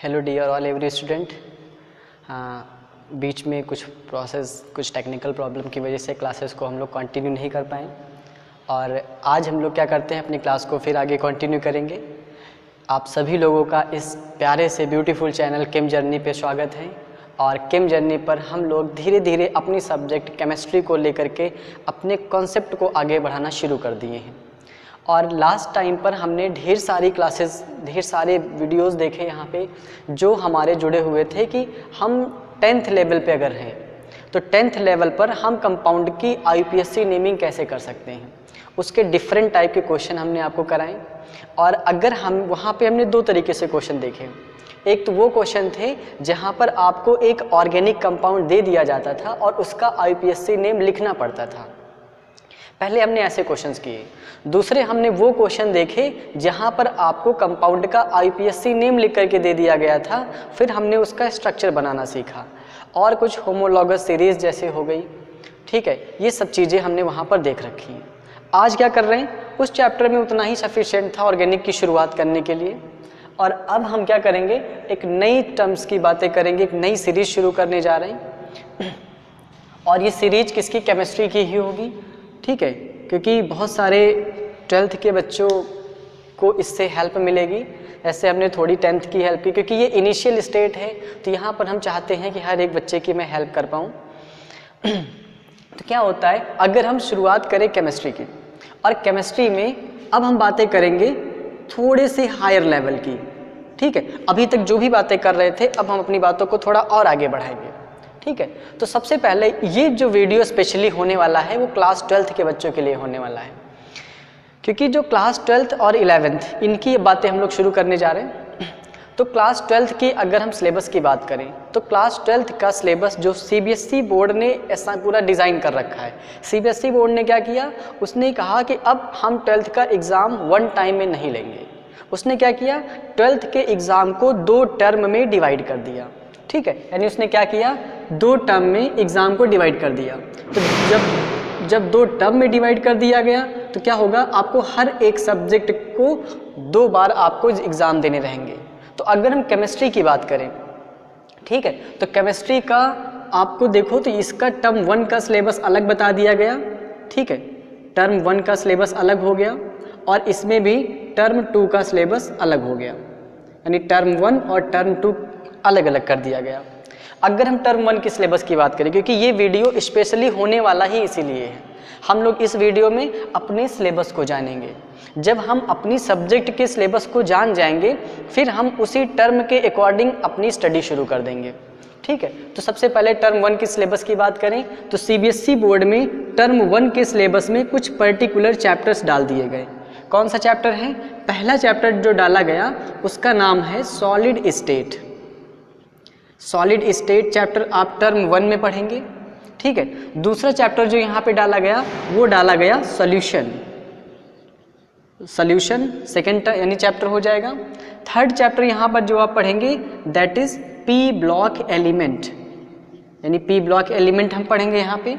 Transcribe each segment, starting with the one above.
Hello dear all every student. बीच में कुछ टेक्निकल प्रॉब्लम की वजह से क्लासेस को हम लोग कंटिन्यू नहीं कर पाए और आज हम लोग क्या करते हैं, अपनी क्लास को फिर आगे कंटिन्यू करेंगे। आप सभी लोगों का इस प्यारे से ब्यूटीफुल चैनल केम जर्नी पे स्वागत है और केम जर्नी पर हम लोग धीरे धीरे अपनी सब्जेक्ट केमिस्ट्री को लेकर के अपने कॉन्सेप्ट को आगे बढ़ाना शुरू कर दिए हैं। और लास्ट टाइम पर हमने ढेर सारी क्लासेस, ढेर सारे वीडियोस देखे यहाँ पे जो हमारे जुड़े हुए थे कि हम 10th लेवल पे अगर हैं तो 10th लेवल पर हम कंपाउंड की IUPAC नेमिंग कैसे कर सकते हैं, उसके डिफरेंट टाइप के क्वेश्चन हमने आपको कराए। और अगर हम वहाँ पे हमने दो तरीके से क्वेश्चन देखे। एक तो वो क्वेश्चन थे जहाँ पर आपको एक ऑर्गेनिक कंपाउंड दे दिया जाता था और उसका IUPAC नेम लिखना पड़ता था, पहले हमने ऐसे क्वेश्चंस किए। दूसरे हमने वो क्वेश्चन देखे जहाँ पर आपको कंपाउंड का IUPAC नेम लिख करके दे दिया गया था, फिर हमने उसका स्ट्रक्चर बनाना सीखा और कुछ होमोलॉगस सीरीज जैसे हो गई, ठीक है, ये सब चीज़ें हमने वहाँ पर देख रखी हैं। आज क्या कर रहे हैं, उस चैप्टर में उतना ही सफिशिएंट था ऑर्गेनिक की शुरुआत करने के लिए। और अब हम क्या करेंगे, एक नई टर्म्स की बातें करेंगे, एक नई सीरीज शुरू करने जा रहे हैं और ये सीरीज किसकी, केमिस्ट्री की ही होगी, ठीक है, क्योंकि बहुत सारे 12th के बच्चों को इससे हेल्प मिलेगी। ऐसे हमने थोड़ी 10th की हेल्प की, क्योंकि ये इनिशियल स्टेट है, तो यहाँ पर हम चाहते हैं कि हर एक बच्चे की मैं हेल्प कर पाऊँ। तो क्या होता है, अगर हम शुरुआत करें केमिस्ट्री की, और केमिस्ट्री में अब हम बातें करेंगे थोड़े से हायर लेवल की, ठीक है। अभी तक जो भी बातें कर रहे थे, अब हम अपनी बातों को थोड़ा और आगे बढ़ाएंगे, ठीक है। तो सबसे पहले ये जो वीडियो स्पेशली होने वाला है वो क्लास 12th के बच्चों के लिए होने वाला है, क्योंकि जो क्लास 12th और 11th इनकी ये बातें हम लोग शुरू करने जा रहे हैं। तो क्लास 12th की अगर हम सिलेबस की बात करें तो क्लास 12th का सिलेबस जो CBSE बोर्ड ने ऐसा पूरा डिज़ाइन कर रखा है। CBSE बोर्ड ने क्या किया, उसने कहा कि अब हम 12th का एग्ज़ाम वन टाइम में नहीं लेंगे। उसने क्या किया, 12th के एग्ज़ाम को 2 टर्म में डिवाइड कर दिया, ठीक है। यानी उसने क्या किया, 2 टर्म में एग्ज़ाम को डिवाइड कर दिया। तो जब 2 टर्म में डिवाइड कर दिया गया तो क्या होगा, आपको हर एक सब्जेक्ट को 2 बार आपको एग्ज़ाम देने रहेंगे। तो अगर हम केमिस्ट्री की बात करें, ठीक है, तो केमिस्ट्री का आपको देखो तो इसका टर्म 1 का सिलेबस अलग बता दिया गया, ठीक है, टर्म 1 का सिलेबस अलग हो गया और इसमें भी टर्म 2 का सिलेबस अलग हो गया, यानी टर्म 1 और टर्म 2 अलग अलग कर दिया गया। अगर हम टर्म 1 की सिलेबस की बात करें, क्योंकि ये वीडियो स्पेशली होने वाला ही इसीलिए है, हम लोग इस वीडियो में अपने सिलेबस को जानेंगे। जब हम अपनी सब्जेक्ट के सिलेबस को जान जाएंगे फिर हम उसी टर्म के अकॉर्डिंग अपनी स्टडी शुरू कर देंगे, ठीक है। तो सबसे पहले टर्म 1 की सिलेबस की बात करें तो CBSE बोर्ड में टर्म 1 के सिलेबस में कुछ पर्टिकुलर चैप्टर्स डाल दिए गए। कौन सा चैप्टर है, पहला चैप्टर जो डाला गया उसका नाम है solid state. Solid state chapter आप टर्म 1 में पढ़ेंगे, ठीक है। दूसरा चैप्टर जो यहाँ पे डाला गया वो डाला गया सॉल्यूशन। सॉल्यूशन सेकेंड यानी चैप्टर हो जाएगा। थर्ड चैप्टर यहाँ पर जो आप पढ़ेंगे that is P block element, यानी P ब्लॉक एलिमेंट हम पढ़ेंगे यहाँ पे,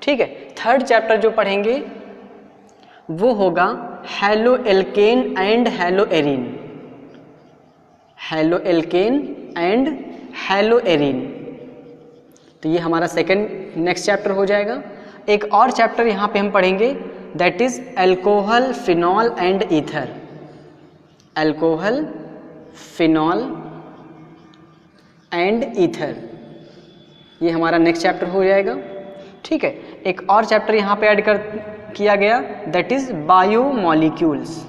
ठीक है। थर्ड चैप्टर जो पढ़ेंगे वो होगा halo alkane and hello arene, halo alkane and hello arene. तो ये हमारा सेकंड नेक्स्ट चैप्टर हो जाएगा। एक और चैप्टर यहाँ पे हम पढ़ेंगे that is alcohol, phenol and ether, alcohol, phenol and ether, ये हमारा नेक्स्ट चैप्टर हो जाएगा, ठीक है। एक और चैप्टर यहाँ पे ऐड कर किया गया दैट इज बायोमॉलिक्यूल्स,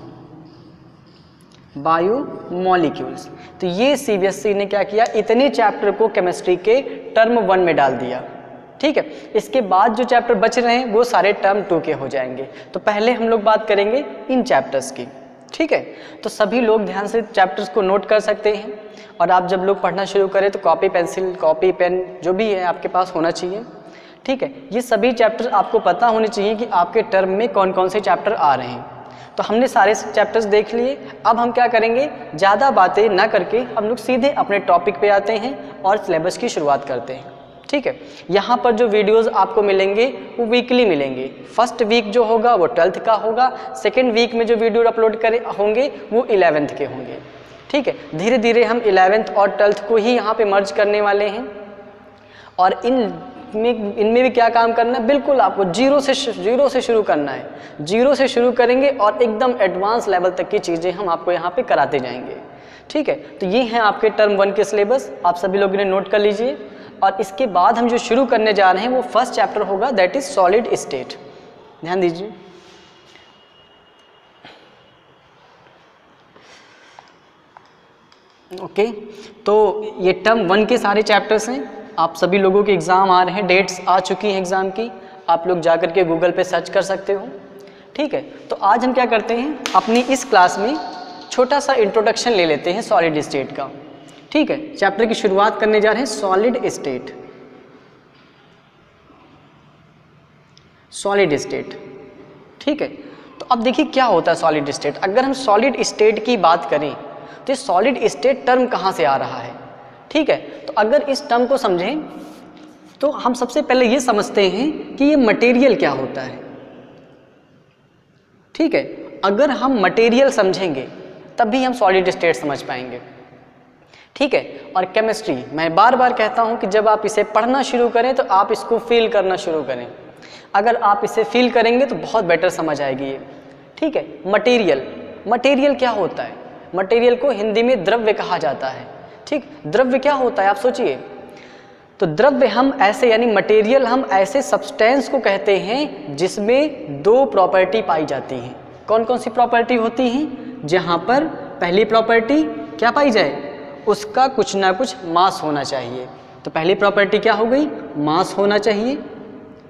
बायोमॉलिक्यूल्स। तो ये CBSE ने क्या किया, इतने चैप्टर को केमिस्ट्री के टर्म 1 में डाल दिया, ठीक है। इसके बाद जो चैप्टर बच रहे हैं वो सारे टर्म 2 के हो जाएंगे। तो पहले हम लोग बात करेंगे इन चैप्टर्स की, ठीक है। तो सभी लोग ध्यान से चैप्टर्स को नोट कर सकते हैं और आप जब लोग पढ़ना शुरू करें तो कॉपी पेंसिल, कॉपी पेन जो भी है आपके पास होना चाहिए, ठीक है। ये सभी चैप्टर्स आपको पता होने चाहिए कि आपके टर्म में कौन कौन से चैप्टर आ रहे हैं। तो हमने सारे चैप्टर्स देख लिए। अब हम क्या करेंगे, ज़्यादा बातें ना करके हम लोग सीधे अपने टॉपिक पे आते हैं और सिलेबस की शुरुआत करते हैं, ठीक है। यहाँ पर जो वीडियोस आपको मिलेंगे वो वीकली मिलेंगे। फर्स्ट वीक जो होगा वो 12th का होगा, सेकेंड वीक में जो वीडियो अपलोड करे होंगे वो 11th के होंगे, ठीक है, धीरे धीरे हम 11th और 12th को ही यहाँ पे मर्ज करने वाले हैं और इनमें भी क्या काम करना है, बिल्कुल आपको जीरो से शुरू करना है। जीरो से शुरू करेंगे और एकदम एडवांस लेवल तक की चीज़ें हम आपको यहाँ पे कराते जाएंगे। ठीक है, तो ये हैं आपके टर्म 1 के सिलेबस, आप सभी लोगों ने नोट कर लीजिए। और इसके बाद हम जो शुरू करने जा रहे हैं वो फर्स्ट चैप्टर होगा, दैट इज सॉलिड स्टेट। ध्यान दीजिए। ओके, तो ये टर्म 1 के सारे चैप्टर्स हैं। आप सभी लोगों के एग्ज़ाम आ रहे हैं, डेट्स आ चुकी हैं एग्ज़ाम की, आप लोग जाकर के गूगल पे सर्च कर सकते हो। ठीक है, तो आज हम क्या करते हैं, अपनी इस क्लास में छोटा सा इंट्रोडक्शन ले लेते हैं सॉलिड स्टेट का। ठीक है, चैप्टर की शुरुआत करने जा रहे हैं सॉलिड स्टेट। सॉलिड स्टेट, ठीक है, तो अब देखिए क्या होता है सॉलिड स्टेट। अगर हम सॉलिड स्टेट की बात करें तो सॉलिड स्टेट टर्म कहाँ से आ रहा है। ठीक है, तो अगर इस टर्म को समझें तो हम सबसे पहले ये समझते हैं कि ये मटेरियल क्या होता है। ठीक है, अगर हम मटेरियल समझेंगे तभी हम सॉलिड स्टेट समझ पाएंगे। ठीक है, और केमिस्ट्री, मैं बार बार कहता हूं कि जब आप इसे पढ़ना शुरू करें तो आप इसको फील करना शुरू करें। अगर आप इसे फील करेंगे तो बहुत बेटर समझ आएगी ये। ठीक है, मटेरियल क्या होता है। मटेरियल को हिंदी में द्रव्य कहा जाता है। ठीक, द्रव्य क्या होता है आप सोचिए। तो द्रव्य हम ऐसे, यानी मटेरियल हम ऐसे सब्सटेंस को कहते हैं जिसमें दो प्रॉपर्टी पाई जाती हैं। कौन कौन सी प्रॉपर्टी होती हैं, जहाँ पर पहली प्रॉपर्टी क्या पाई जाए, उसका कुछ ना कुछ मास होना चाहिए। तो पहली प्रॉपर्टी क्या हो गई, मास होना चाहिए।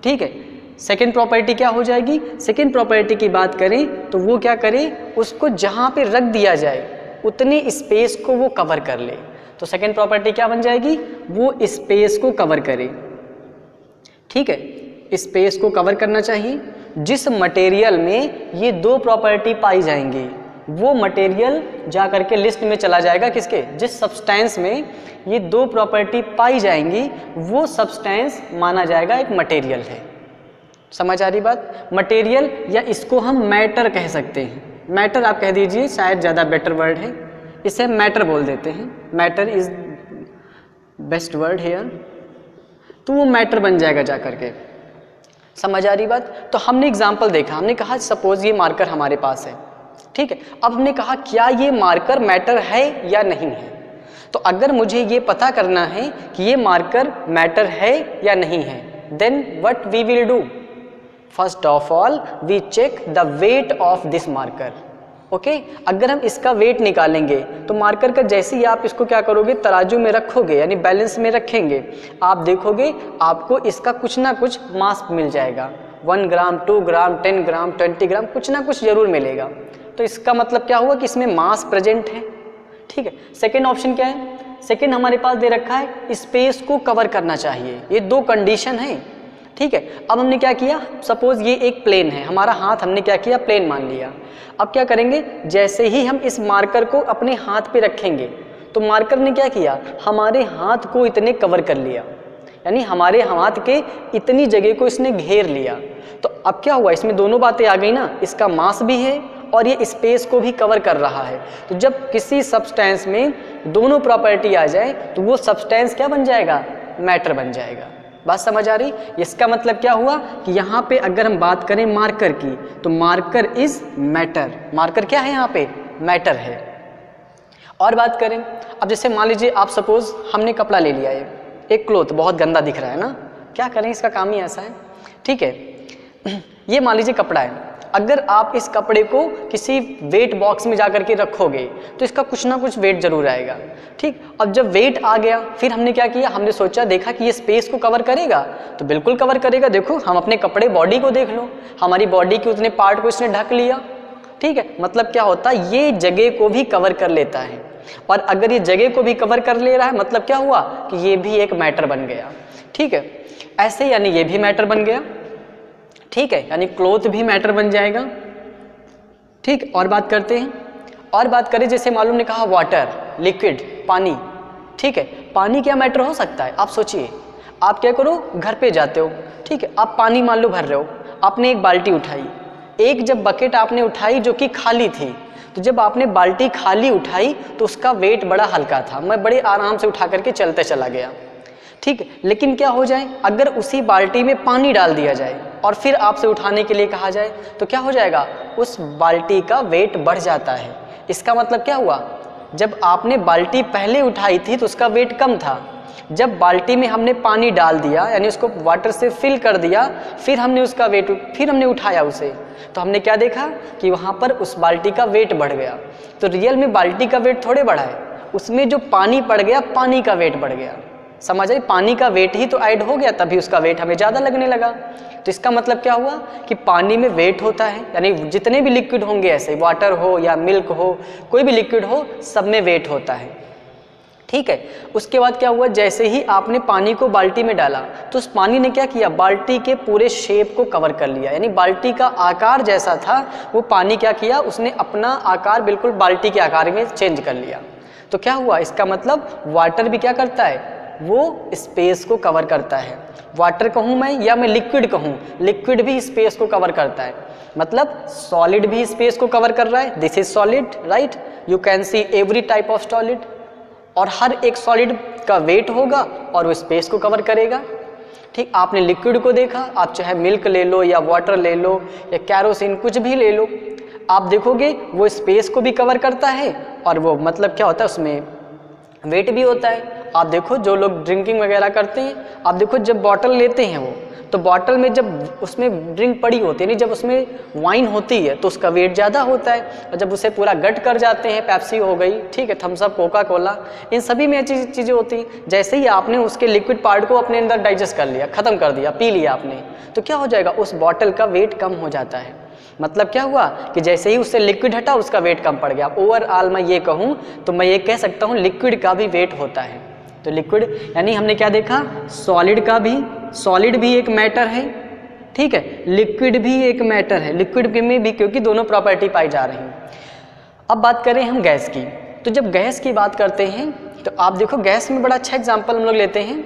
ठीक है, सेकेंड प्रॉपर्टी क्या हो जाएगी, सेकेंड प्रॉपर्टी की बात करें तो वो क्या करे, उसको जहाँ पे रख दिया जाए उतनी स्पेस को वो कवर कर ले। तो सेकेंड प्रॉपर्टी क्या बन जाएगी, वो स्पेस को कवर करे। ठीक है, स्पेस को कवर करना चाहिए। जिस मटेरियल में ये दो प्रॉपर्टी पाई जाएंगी वो मटेरियल जा करके लिस्ट में चला जाएगा किसके, जिस सब्सटेंस में ये दो प्रॉपर्टी पाई जाएंगी वो सब्सटेंस माना जाएगा एक मटेरियल है। समझ आ रही बात। मटेरियल, या इसको हम मैटर कह सकते हैं। मैटर आप कह दीजिए, शायद ज़्यादा बेटर वर्ड है, इसे मैटर बोल देते हैं। Matter is best word hair. तो वो मैटर बन जाएगा जा करके। समझ आ रही बात। तो हमने एग्जाम्पल देखा, हमने कहा सपोज ये मार्कर हमारे पास है। ठीक है, अब हमने कहा क्या ये मार्कर मैटर है या नहीं है। तो अगर मुझे ये पता करना है कि ये मार्कर मैटर है या नहीं है, then what we will do, first of all we check the weight of this marker. Okay, अगर हम इसका वेट निकालेंगे तो मार्कर का जैसे ही आप इसको क्या करोगे, तराजू में रखोगे, यानी बैलेंस में रखेंगे, आप देखोगे आपको इसका कुछ ना कुछ मास मिल जाएगा। 1 ग्राम, 2 ग्राम, 10 ग्राम, 20 ग्राम, कुछ ना कुछ जरूर मिलेगा। तो इसका मतलब क्या हुआ कि इसमें मास प्रेजेंट है। ठीक है, सेकेंड ऑप्शन क्या है, सेकेंड हमारे पास दे रखा है स्पेस को कवर करना चाहिए। ये दो कंडीशन है। ठीक है, अब हमने क्या किया, सपोज ये एक प्लेन है, हमारा हाथ हमने क्या किया, प्लेन मान लिया। अब क्या करेंगे, जैसे ही हम इस मार्कर को अपने हाथ पे रखेंगे तो मार्कर ने क्या किया, हमारे हाथ को इतने कवर कर लिया, यानी हमारे हाथ के इतनी जगह को इसने घेर लिया। तो अब क्या हुआ, इसमें दोनों बातें आ गई ना, इसका मास भी है और ये स्पेस को भी कवर कर रहा है। तो जब किसी सब्सटेंस में दोनों प्रॉपर्टी आ जाए तो वो सब्सटेंस क्या बन जाएगा, मैटर बन जाएगा। बात समझ आ रही। इसका मतलब क्या हुआ कि यहाँ पे अगर हम बात करें मार्कर की तो मार्कर इज मैटर। मार्कर क्या है यहाँ पे, मैटर है। और बात करें, अब जैसे मान लीजिए आप सपोज हमने कपड़ा ले लिया है, एक क्लोथ बहुत गंदा दिख रहा है ना, क्या करें, इसका काम ही ऐसा है। ठीक है, ये मान लीजिए कपड़ा है, अगर आप इस कपड़े को किसी वेट बॉक्स में जाकर के रखोगे तो इसका कुछ ना कुछ वेट जरूर आएगा। ठीक, अब जब वेट आ गया फिर हमने क्या किया, हमने सोचा, देखा कि ये स्पेस को कवर करेगा, तो बिल्कुल कवर करेगा। देखो हम अपने कपड़े, बॉडी को देख लो, हमारी बॉडी के उतने पार्ट को इसने ढक लिया। ठीक है, मतलब क्या होता है, ये जगह को भी कवर कर लेता है। और अगर ये जगह को भी कवर कर ले रहा है मतलब क्या हुआ कि ये भी एक मैटर बन गया। ठीक है, ऐसे यानी ये भी मैटर बन गया। ठीक है, यानी क्लॉथ भी मैटर बन जाएगा। ठीक, और बात करते हैं, और बात करें, जैसे मालूम ने कहा वाटर, लिक्विड, पानी। ठीक है, पानी क्या मैटर हो सकता है, आप सोचिए। आप क्या करो, घर पे जाते हो, ठीक है, आप पानी मान लो भर रहे हो, आपने एक बाल्टी उठाई, एक जब बकेट आपने उठाई जो कि खाली थी, तो जब आपने बाल्टी खाली उठाई तो उसका वेट बड़ा हल्का था, मैं बड़े आराम से उठा करके चलते चला गया, ठीक। लेकिन क्या हो जाए, अगर उसी बाल्टी में पानी डाल दिया जाए और फिर आपसे उठाने के लिए कहा जाए तो क्या हो जाएगा, उस बाल्टी का वेट बढ़ जाता है। इसका मतलब क्या हुआ, जब आपने बाल्टी पहले उठाई थी तो उसका वेट कम था, जब बाल्टी में हमने पानी डाल दिया यानी उसको वाटर से फिल कर दिया, फिर हमने उसका वेट, फिर हमने उठाया उसे, तो हमने क्या देखा कि वहाँ पर उस बाल्टी का वेट बढ़ गया। तो रियल में बाल्टी का वेट थोड़े बढ़ा है, उसमें जो पानी पड़ गया, पानी का वेट बढ़ गया। समझ आई, पानी का वेट ही तो ऐड हो गया, तभी उसका वेट हमें ज़्यादा लगने लगा। तो इसका मतलब क्या हुआ कि पानी में वेट होता है, यानी जितने भी लिक्विड होंगे, ऐसे वाटर हो या मिल्क हो, कोई भी लिक्विड हो, सब में वेट होता है, ठीक है। उसके बाद क्या हुआ, जैसे ही आपने पानी को बाल्टी में डाला तो उस पानी ने क्या किया, बाल्टी के पूरे शेप को कवर कर लिया, यानी बाल्टी का आकार जैसा था वो पानी क्या किया, उसने अपना आकार बिल्कुल बाल्टी के आकार में चेंज कर लिया। तो क्या हुआ, इसका मतलब वाटर भी क्या करता है, वो स्पेस को कवर करता है। वाटर कहूँ मैं या मैं लिक्विड कहूँ, लिक्विड भी स्पेस को कवर करता है, मतलब सॉलिड भी स्पेस को कवर कर रहा है। This is solid, right, you can see every type of solid, और हर एक सॉलिड का वेट होगा और वो स्पेस को कवर करेगा, ठीक। आपने लिक्विड को देखा, आप चाहे मिल्क ले लो या वाटर ले लो या कैरोसिन, कुछ भी ले लो, आप देखोगे वो स्पेस को भी कवर करता है और वो मतलब क्या होता है, उसमें वेट भी होता है। आप देखो जो लोग ड्रिंकिंग वगैरह करते हैं, आप देखो जब बॉटल लेते हैं वो, तो बॉटल में जब उसमें ड्रिंक पड़ी होती है, नहीं जब उसमें वाइन होती है तो उसका वेट ज़्यादा होता है, और जब उसे पूरा गट कर जाते हैं, पेप्सी हो गई, ठीक है, थम्स अप, कोका कोला, इन सभी में अच्छी चीज़ें होती हैं। जैसे ही आपने उसके लिक्विड पार्ट को अपने अंदर डाइजेस्ट कर लिया, ख़त्म कर दिया, पी लिया आपने, तो क्या हो जाएगा, उस बॉटल का वेट कम हो जाता है। मतलब क्या हुआ कि जैसे ही उससे लिक्विड हटा उसका वेट कम पड़ गया। ओवरऑल मैं ये कहूँ तो मैं ये कह सकता हूँ लिक्विड का भी वेट होता है। तो लिक्विड यानी हमने क्या देखा, सॉलिड का भी, सॉलिड भी एक मैटर है, ठीक है, लिक्विड भी एक मैटर है, लिक्विड में भी, क्योंकि दोनों प्रॉपर्टी पाई जा रही हैं। अब बात करें हम गैस की, तो जब गैस की बात करते हैं तो आप देखो गैस में बड़ा अच्छा एग्जाम्पल हम लोग लेते हैं।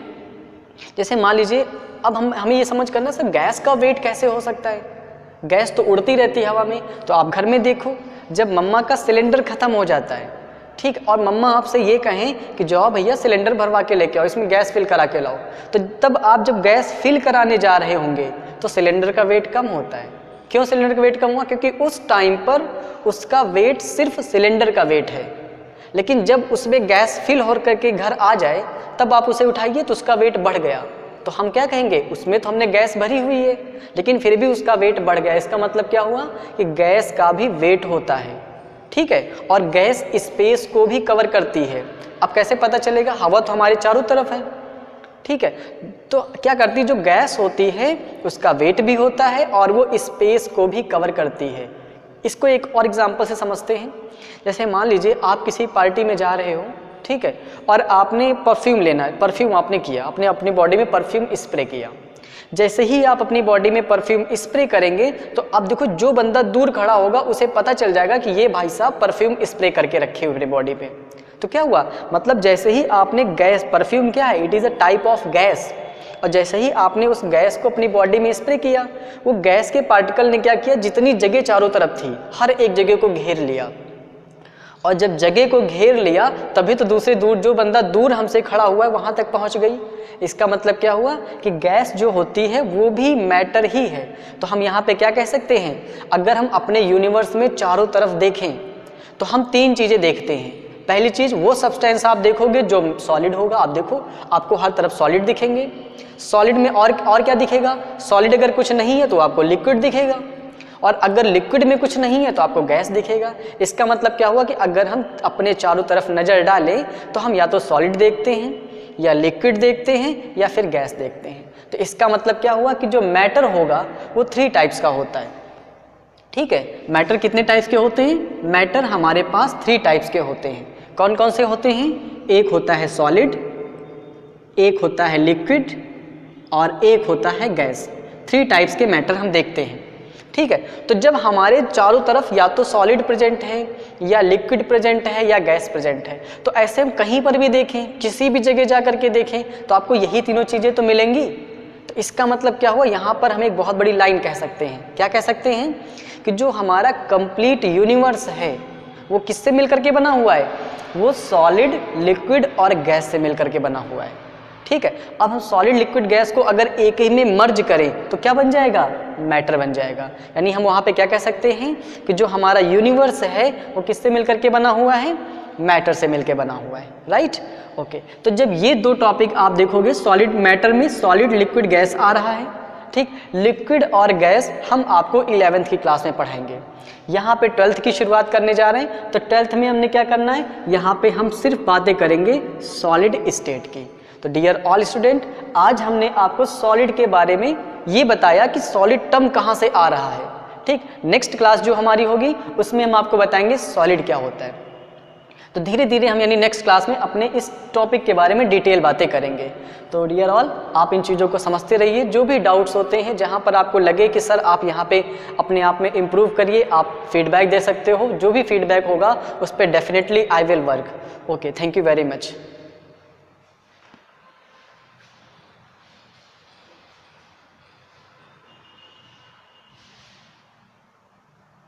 जैसे मान लीजिए, अब हमें ये समझ करना सर गैस का वेट कैसे हो सकता है, गैस तो उड़ती रहती है हवा में। तो आप घर में देखो, जब मम्मा का सिलेंडर ख़त्म हो जाता है, ठीक, और मम्मा आपसे ये कहें कि जाओ भैया सिलेंडर भरवा के लेके आओ, इसमें गैस फिल करा के लाओ, तो तब आप जब गैस फिल कराने जा रहे होंगे तो सिलेंडर का वेट कम होता है। क्यों सिलेंडर का वेट कम हुआ, क्योंकि उस टाइम पर उसका वेट सिर्फ सिलेंडर का वेट है। लेकिन जब उसमें गैस फिल हो करके घर आ जाए तब आप उसे उठाइए तो उसका वेट बढ़ गया, तो हम क्या कहेंगे, उसमें तो हमने गैस भरी हुई है लेकिन फिर भी उसका वेट बढ़ गया। इसका मतलब क्या हुआ कि गैस का भी वेट होता है, ठीक है, और गैस स्पेस को भी कवर करती है। अब कैसे पता चलेगा, हवा तो हमारे चारों तरफ है, ठीक है, तो क्या करती, जो गैस होती है उसका वेट भी होता है और वो स्पेस को भी कवर करती है। इसको एक और एग्जांपल से समझते हैं। जैसे मान लीजिए आप किसी पार्टी में जा रहे हो, ठीक है, और आपने परफ्यूम लेना है, परफ्यूम आपने किया, आपने अपनी बॉडी में परफ्यूम स्प्रे किया। जैसे ही आप अपनी बॉडी में परफ्यूम स्प्रे करेंगे तो आप देखो जो बंदा दूर खड़ा होगा उसे पता चल जाएगा कि ये भाई साहब परफ्यूम स्प्रे करके रखे हुए अपनी बॉडी पे। तो क्या हुआ, मतलब जैसे ही आपने गैस, परफ्यूम क्या है, it is a type of gas, और जैसे ही आपने उस गैस को अपनी बॉडी में स्प्रे किया, वो गैस के पार्टिकल ने क्या किया, जितनी जगह चारों तरफ थी हर एक जगह को घेर लिया, और जब जगह को घेर लिया तभी तो दूसरे दूर, जो बंदा दूर हमसे खड़ा हुआ है वहाँ तक पहुँच गई। इसका मतलब क्या हुआ कि गैस जो होती है वो भी मैटर ही है। तो हम यहाँ पे क्या कह सकते हैं, अगर हम अपने यूनिवर्स में चारों तरफ देखें तो हम तीन चीज़ें देखते हैं। पहली चीज़, वो सब्सटेंस आप देखोगे जो सॉलिड होगा, आप देखो आपको हर तरफ सॉलिड दिखेंगे। सॉलिड में और क्या दिखेगा, सॉलिड अगर कुछ नहीं है तो आपको लिक्विड दिखेगा, और अगर लिक्विड में कुछ नहीं है तो आपको गैस दिखेगा। इसका मतलब क्या हुआ कि अगर हम अपने चारों तरफ नज़र डालें तो हम या तो सॉलिड देखते हैं या लिक्विड देखते हैं या फिर गैस देखते हैं। तो इसका मतलब क्या हुआ कि जो मैटर होगा वो 3 टाइप्स का होता है, ठीक है। मैटर कितने टाइप्स के होते हैं, मैटर हमारे पास 3 टाइप्स के होते हैं। कौन कौन से होते हैं, एक होता है सॉलिड, एक होता है लिक्विड और एक होता है गैस। 3 टाइप्स के मैटर हम देखते हैं, ठीक है। तो जब हमारे चारों तरफ या तो सॉलिड प्रेजेंट है या लिक्विड प्रेजेंट है या गैस प्रेजेंट है, तो ऐसे हम कहीं पर भी देखें, किसी भी जगह जा करके देखें तो आपको यही तीनों चीज़ें तो मिलेंगी। तो इसका मतलब क्या हुआ, यहाँ पर हम एक बहुत बड़ी लाइन कह सकते हैं। क्या कह सकते हैं कि जो हमारा कंप्लीट यूनिवर्स है वो किससे मिलकर के बना हुआ है? वो सॉलिड, लिक्विड और गैस से मिलकर के बना हुआ है। ठीक है, अब हम सॉलिड, लिक्विड, गैस को अगर एक ही में मर्ज करें तो क्या बन जाएगा? मैटर बन जाएगा। यानी हम वहाँ पे क्या कह सकते हैं कि जो हमारा यूनिवर्स है वो किससे मिलकर के बना हुआ है? मैटर से मिलकर बना हुआ है। Right, okay. तो जब ये दो टॉपिक आप देखोगे, सॉलिड मैटर में सॉलिड, लिक्विड, गैस आ रहा है, ठीक। लिक्विड और गैस हम आपको 11th की क्लास में पढ़ाएंगे। यहाँ पे 12th की शुरुआत करने जा रहे हैं, तो 12th में हमने क्या करना है? यहाँ पे हम सिर्फ बातें करेंगे सॉलिड स्टेट की। तो डियर ऑल स्टूडेंट, आज हमने आपको सॉलिड के बारे में ये बताया कि सॉलिड टर्म कहाँ से आ रहा है। ठीक, नेक्स्ट क्लास जो हमारी होगी उसमें हम आपको बताएंगे सॉलिड क्या होता है। तो धीरे धीरे हम यानी नेक्स्ट क्लास में अपने इस टॉपिक के बारे में डिटेल बातें करेंगे। तो डियर ऑल, आप इन चीज़ों को समझते रहिए। जो भी डाउट्स होते हैं, जहाँ पर आपको लगे कि सर आप यहाँ पे अपने आप में इम्प्रूव करिए, आप फीडबैक दे सकते हो। जो भी फीडबैक होगा उस पर definitely I will work. Okay, thank you very much.